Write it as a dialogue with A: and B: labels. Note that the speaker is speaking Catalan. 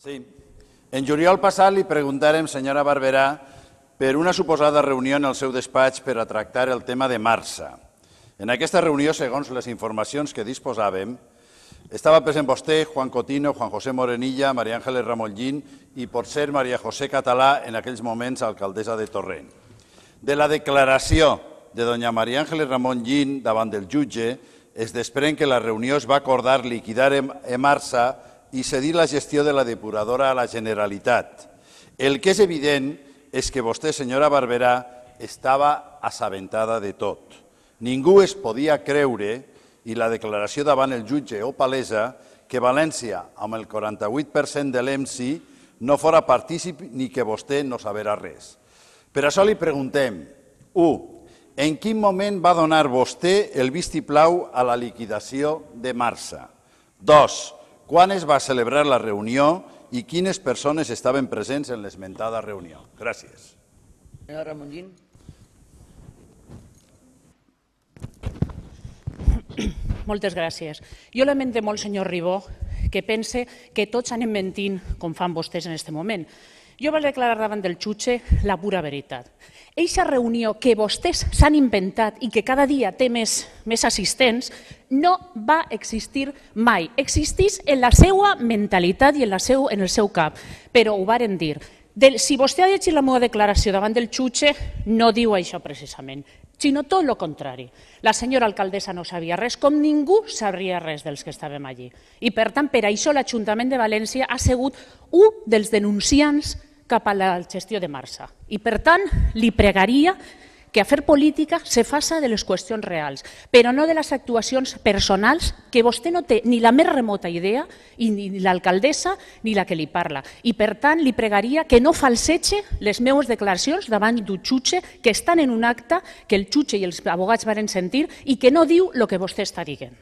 A: Sí. En juliol passat li preguntàrem, senyora Barberà, per una suposada reunió en el seu despatx per a tractar el tema de Marsa. En aquesta reunió, segons les informacions que disposàvem, estava present vostè, Juan Cotino, Juan José Morenilla, María Ángeles Ramollín i, potser, María José Català, en aquells moments alcaldessa de Torrent. De la declaració de doña María Ángeles Ramollín davant del jutge es desprèn que la reunió es va acordar liquidar Marsa i cedir la gestió de la depuradora a la Generalitat. El que és evident és que vostè, senyora Barberà, estava assabentada de tot. Ningú es podia creure, i la declaració davant el jutge ho palesa, que València, amb el 48% de l'EMSI, no fora partícip ni que vostè no saberà res. Per això li preguntem, 1. En quin moment va donar vostè el vistiplau a la liquidació de Marsa? 2. Quan es va celebrar la reunió i quines persones estaven presents en l'esmentada reunió? Gràcies.
B: Senyora Ramollín.
C: Moltes gràcies. Jo lamento molt, senyor Ribó, que pense que tots anem mentint com fan vostès en aquest moment. Jo vaig declarar davant del jutge la pura veritat. Eixa reunió que vostès s'han inventat i que cada dia té més assistents no va existir mai. Existís en la seva mentalitat i en el seu cap, però ho varen dir. Si vostè ha llegit la meva declaració davant del jutge, no diu això precisament, sinó tot el contrari. La senyora alcaldessa no sabia res, com ningú sabria res dels que estàvem allí. I, per tant, per això l'Ajuntament de València ha sigut un dels denunciants cap a la gestió de Marsa. I, per tant, li pregaria que a fer política se faça de les qüestions reals, però no de les actuacions personals que vostè no té ni la més remota idea, i ni l'alcaldessa ni la que li parla. I, per tant, li pregaria que no falsege les meves declaracions davant d'un jutge que estan en un acte que el jutge i els abogats varen sentir i que no diu el que vostè està dient.